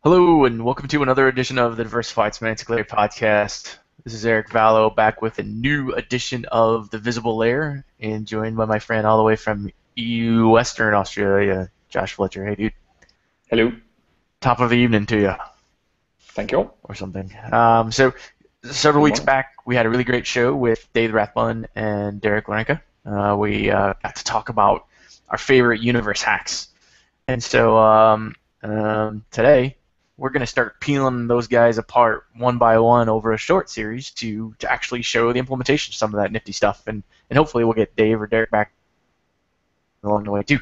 Hello, and welcome to another edition of the Diversified Semantic Layer podcast. This is Eric Vallow back with a new edition of the Visible Layer, and joined by my friend all the way from Western Australia, Josh Fletcher. Hey, dude. Hello. Top of the evening to you, Thank you. or something. So, several Good weeks morning. back, we had a really great show with Dave Rathbun and Derek Loranca. We got to talk about our favorite universe hacks. And so today, we're going to start peeling those guys apart one by one over a short series to actually show the implementation of some of that nifty stuff. And hopefully we'll get Dave or Derek back along the way too.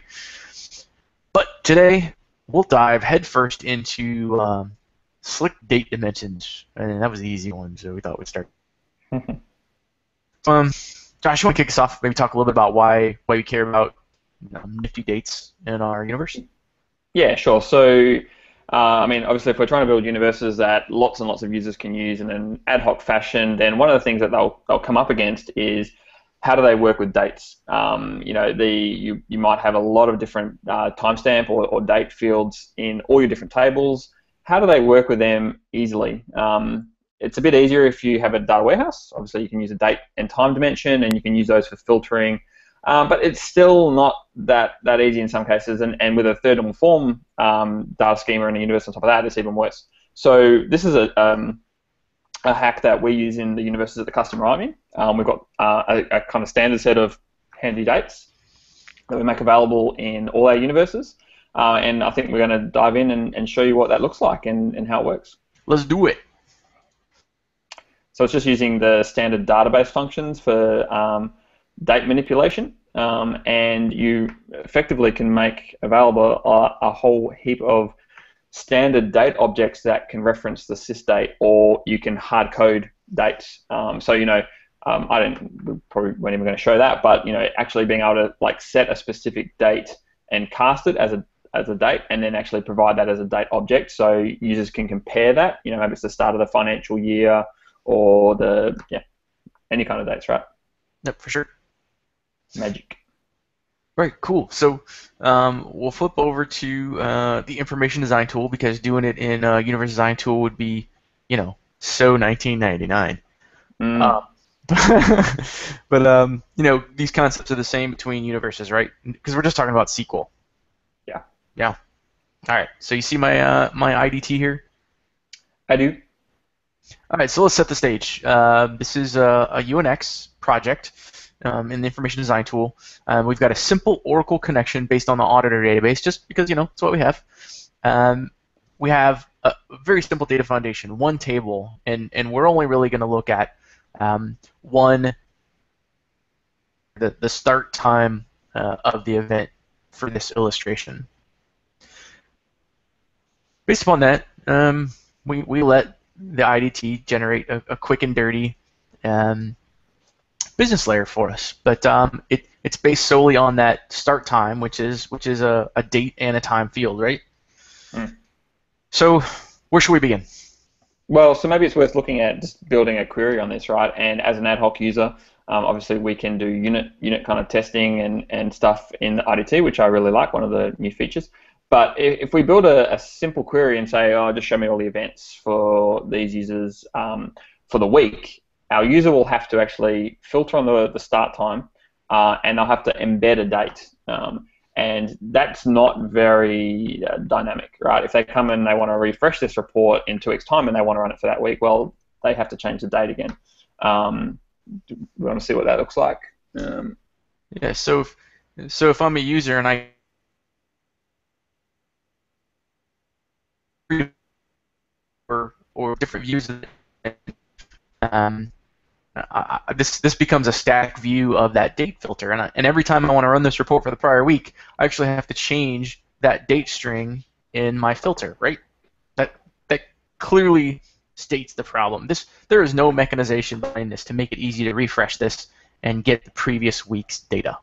But today, we'll dive headfirst into slick date dimensions. And that was the easy one, so we thought we'd start. Josh, you want to kick us off? Maybe talk a little bit about why we care about nifty dates in our universe? Yeah, sure. So, obviously, if we're trying to build universes that lots and lots of users can use in an ad hoc fashion, then one of the things that they'll come up against is how do they work with dates? You might have a lot of different timestamp or date fields in all your different tables. How do they work with them easily? It's a bit easier if you have a data warehouse. Obviously, you can use a date and time dimension, and you can use those for filtering. But it's still not that easy in some cases, and with a third normal form data schema and a universe on top of that, it's even worse. So this is a hack that we use in the universes that the customer write me. We've got a kind of standard set of handy dates that we make available in all our universes, and I think we're going to dive in and show you what that looks like and how it works. Let's do it. So it's just using the standard database functions for date manipulation, and you effectively can make available a whole heap of standard date objects that can reference the sysdate, or you can hard code dates. We probably weren't even going to show that, but actually being able to set a specific date and cast it as a date, and then actually provide that as a date object, so users can compare that. Maybe it's the start of the financial year or any kind of dates, right? Yep, for sure. Magic. Right, cool. So we'll flip over to the information design tool, because doing it in Universe Design Tool would be, so 1999. But these concepts are the same between universes, right? Because we're just talking about SQL. Yeah. Yeah. All right. So you see my my IDT here? I do. All right. So let's set the stage. This is a UNX project. In the information design tool, we've got a simple Oracle connection based on the auditor database, just because it's what we have. We have a very simple data foundation, one table, and we're only really going to look at the start time of the event for this illustration. Based upon that, we let the IDT generate a quick and dirty business layer for us, but it's based solely on that start time, which is a date and a time field, right? So where should we begin? Well, so maybe it's worth looking at just building a query on this, right? And as an ad hoc user, obviously we can do unit kind of testing and stuff in the IDT, which I really like, one of the new features. But if we build a simple query and say, just show me all the events for these users for the week, our user will have to actually filter on the start time, and they'll have to embed a date. And that's not very dynamic, right? If they come and they want to refresh this report in 2 weeks' time and they want to run it for that week, well, they have to change the date again. We want to see what that looks like. Yeah. So if I'm a user and I or different views, this becomes a static view of that date filter, and every time I want to run this report for the prior week, I actually have to change that date string in my filter, right? That clearly states the problem. There is no mechanization behind this to make it easy to refresh this and get the previous week's data.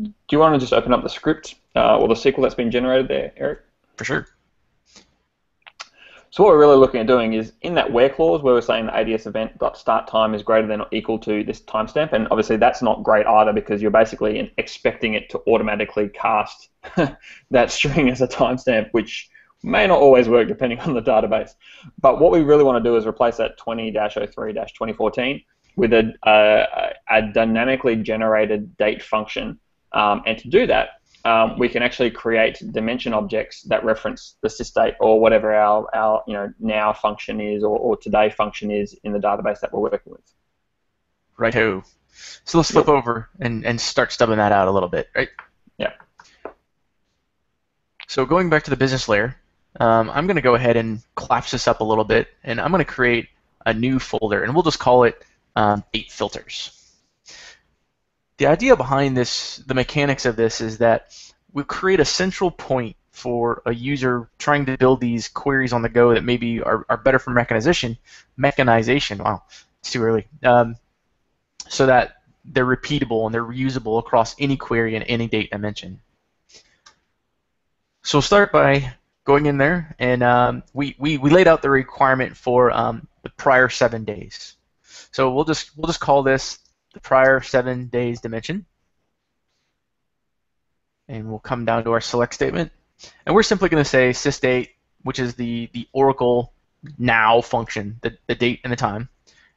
Do you want to just open up the script or the SQL that's been generated there, Eric? For sure. So what we're really looking at doing is in that where clause where we're saying the ADS event start time is greater than or equal to this timestamp, and obviously that's not great either because you're basically expecting it to automatically cast that string as a timestamp, which May not always work depending on the database. But what we really want to do is replace that 20-03-2014 with a dynamically generated date function. And to do that, we can actually create dimension objects that reference the sysdate or whatever our now function is or today function is in the database that we're working with. Righto. So let's flip over and start stubbing that out a little bit, right? Yeah. So going back to the business layer, I'm going to go ahead and collapse this up a little bit, and I'm going to create a new folder, and we'll just call it date filters. The idea behind this, the mechanics of this, is that we create a central point for a user trying to build these queries on the go that maybe are better for mechanization. Wow, it's too early. So that they're repeatable and they're reusable across any query and any date dimension. So we'll start by going in there, and we laid out the requirement for the prior 7 days. So we'll just call this the prior 7 days dimension, and we'll come down to our select statement, and we're simply going to say sysdate, which is the Oracle now function, the date and the time.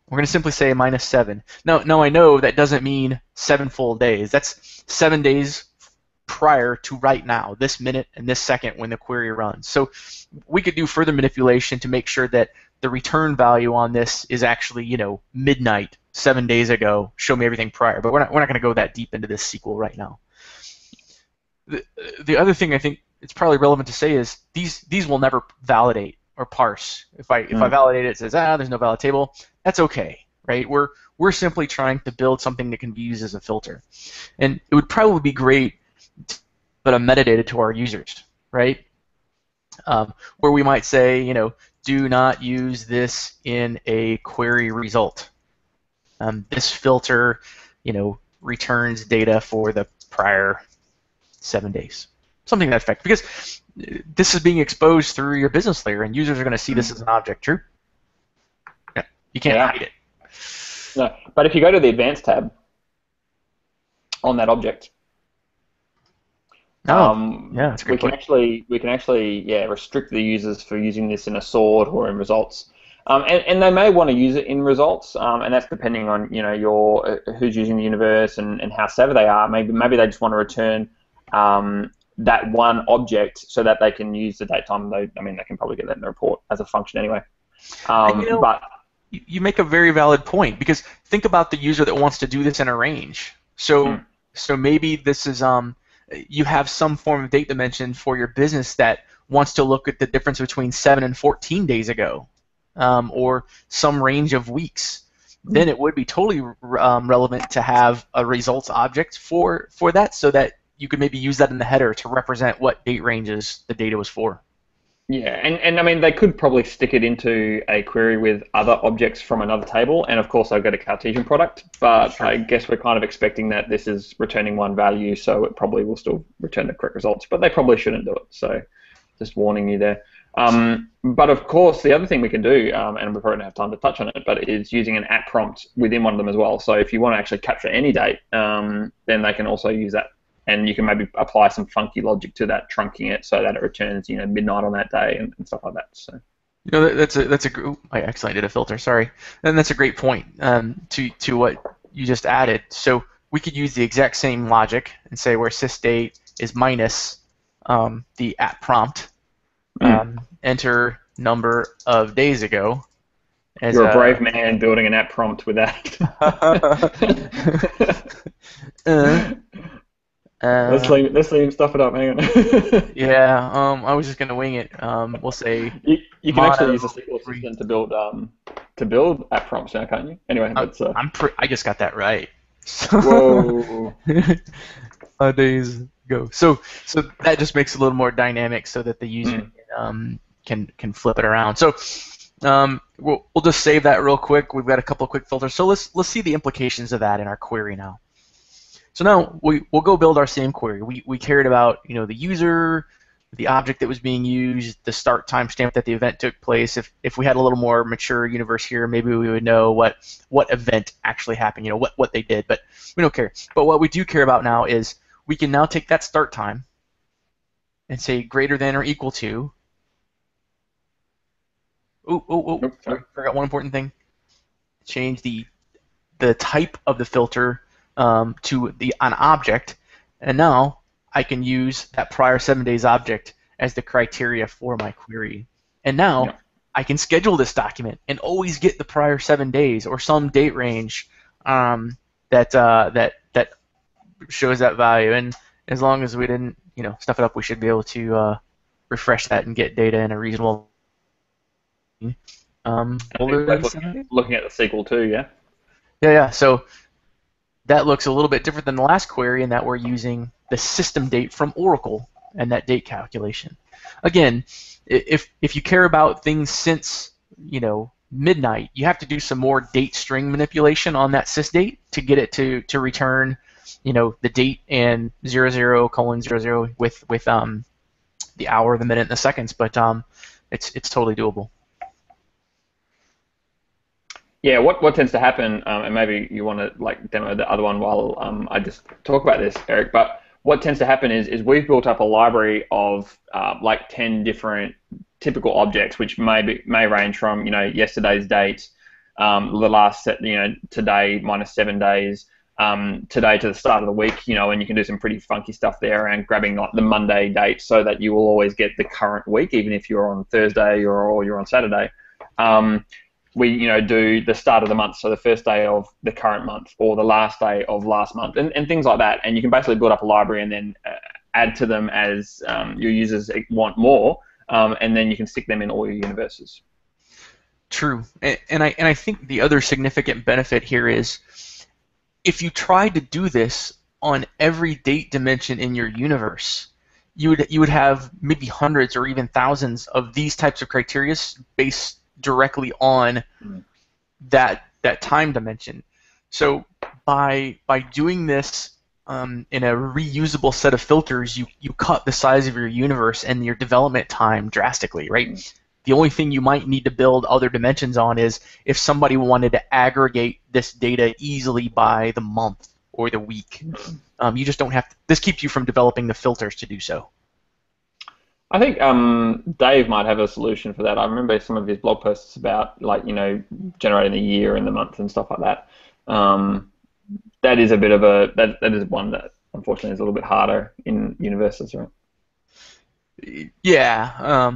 We're going to simply say -7. Now I know that doesn't mean 7 full days. That's 7 days prior to right now, this minute and this second when the query runs. So we could do further manipulation to make sure that the return value on this is actually, midnight 7 days ago. Show me everything prior. But we're not going to go that deep into this SQL right now. The other thing I think it's probably relevant to say is these will never validate or parse. If I validate it, it says there's no valid table. That's okay, right? We're simply trying to build something that can be used as a filter, and it would probably be great to put a metadata to our users, right? Where we might say, do not use this in a query result. This filter, returns data for the prior 7 days. Something to that effect. Because this is being exposed through your business layer, and users are going to see this as an object. True? Yeah. You can't hide it. No, but if you go to the Advanced tab on that object, that's a great point. we can actually restrict the users for using this in a sort or in results. And they may want to use it in results, and that's depending on who's using the universe and how savvy they are. Maybe they just want to return that one object so that they can use the date time. They can probably get that in the report as a function anyway. But you make a very valid point, because think about the user that wants to do this in a range. So maybe this is you have some form of date dimension for your business that wants to look at the difference between 7 and 14 days ago, or some range of weeks. Then it would be totally relevant to have a results object for that, so that you could maybe use that in the header to represent what date ranges the data was for. Yeah, and they could probably stick it into a query with other objects from another table, and of course they've got a Cartesian product, but sure. I guess we're kind of expecting that this is returning one value, so it probably will still return the correct results, but they probably shouldn't do it, so just warning you there. But of course, the other thing we can do, and we probably don't have time to touch on it, but is using an at prompt within one of them as well. So if you want to actually capture any date, then they can also use that. And you can maybe apply some funky logic to that, trunking it so that it returns, midnight on that day and stuff like that. So, that's a. I accidentally did a filter. Sorry, and that's a great point to what you just added. So we could use the exact same logic and say where sysdate is minus the at prompt, enter number of days ago. You're a brave man building an at prompt with that. Let's leave him stuff it up. Hang on. Yeah, I was just gonna wing it. We'll say you can actually use a SQL assistant to build app prompts now, can't you? Anyway, that's. I just got that right. Whoa. 5 days ago. So that just makes it a little more dynamic, so that the user can flip it around. So we'll just save that real quick. We've got a couple of quick filters. So let's see the implications of that in our query now. So now we'll go build our same query. We cared about the user, the object that was being used, the start timestamp that the event took place. If we had a little more mature universe here, maybe we would know what event actually happened, what they did. But we don't care. But what we do care about now is we can now take that start time and say greater than or equal to Sorry, forgot one important thing. Change the type of the filter to an object, and now I can use that prior 7 days object as the criteria for my query. And now I can schedule this document and always get the prior 7 days or some date range that shows that value. And as long as we didn't stuff it up, we should be able to refresh that and get data in a reasonable. Looking at the SQL too, yeah. Yeah. So that looks a little bit different than the last query in that we're using the system date from Oracle and that date calculation. Again, if you care about things since midnight, you have to do some more date string manipulation on that sysdate to get it to return the date and 00:00 with the hour, the minute, and the seconds. But it's totally doable. Yeah, what tends to happen, and maybe you want to demo the other one while I just talk about this, Eric. But what tends to happen is we've built up a library of 10 different typical objects, which may range from yesterday's date, the last set, today minus 7 days, today to the start of the week, and you can do some pretty funky stuff there around grabbing the Monday date so that you will always get the current week, even if you're on Thursday or you're on Saturday. We do the start of the month, so the first day of the current month or the last day of last month, and things like that. And you can basically build up a library and then add to them as your users want more, and then you can stick them in all your universes. True, and I think the other significant benefit here is if you tried to do this on every date dimension in your universe, you would have maybe hundreds or even thousands of these types of criteria based directly on that time dimension. So by doing this in a reusable set of filters, you cut the size of your universe and your development time drastically, right? The only thing you might need to build other dimensions on is if somebody wanted to aggregate this data easily by the month or the week. You just don't have to. This keeps you from developing the filters to do so. I think Dave might have a solution for that. I remember some of his blog posts about generating the year and the month and stuff like that. That is a bit of that is one that unfortunately is a little bit harder in universes, right? Yeah,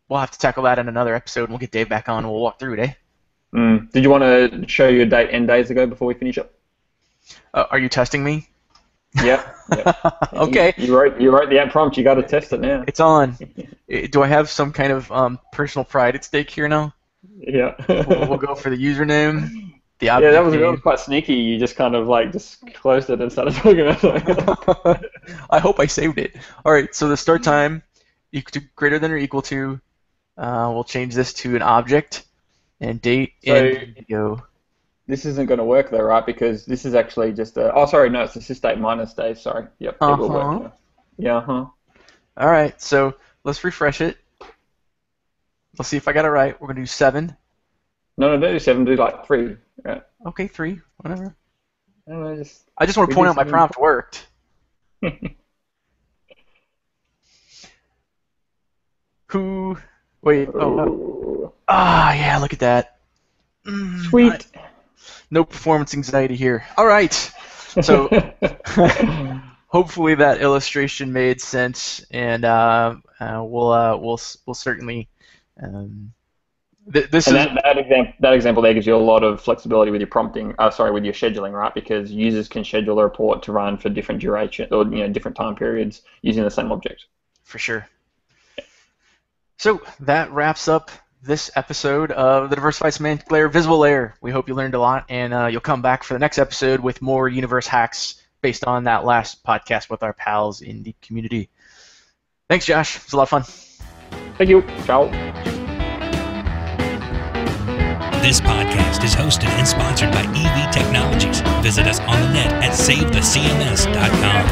we'll have to tackle that in another episode, and we'll get Dave back on and we'll walk through it, eh? Did you want to show your date and days ago before we finish up? Are you testing me? Yep. Okay. You wrote the app prompt. You got to test it now. It's on. Do I have some kind of personal pride at stake here now? Yeah. We'll go for the username. The object that was quite sneaky. You just kind of just closed it and started talking about it. I hope I saved it. All right. So the start time greater than or equal to. We'll change this to an object and date and video. This isn't going to work though, right? Because this is actually just a... Oh, sorry, no, it's a sysdate minus day, sorry. Yep, it will work now. Yeah, All right, so let's refresh it. Let's see if I got it right. We're going to do 7. No, don't do 7, do 3. Right. Okay, 3, whatever. I just want to point out my prompt worked. Who... Wait, no. Yeah, look at that. Sweet. No performance anxiety here. All right. So hopefully that illustration made sense, and we'll certainly. That example there gives you a lot of flexibility with your prompting. With your scheduling, right? Because users can schedule a report to run for different duration or different time periods using the same object. For sure. So that wraps up this episode of the Diversified Semantic Layer Visible Layer. We hope you learned a lot, and you'll come back for the next episode with more universe hacks based on that last podcast with our pals in the community. Thanks, Josh. It was a lot of fun. Thank you. Ciao. This podcast is hosted and sponsored by EV Technologies. Visit us on the net at savethecms.com.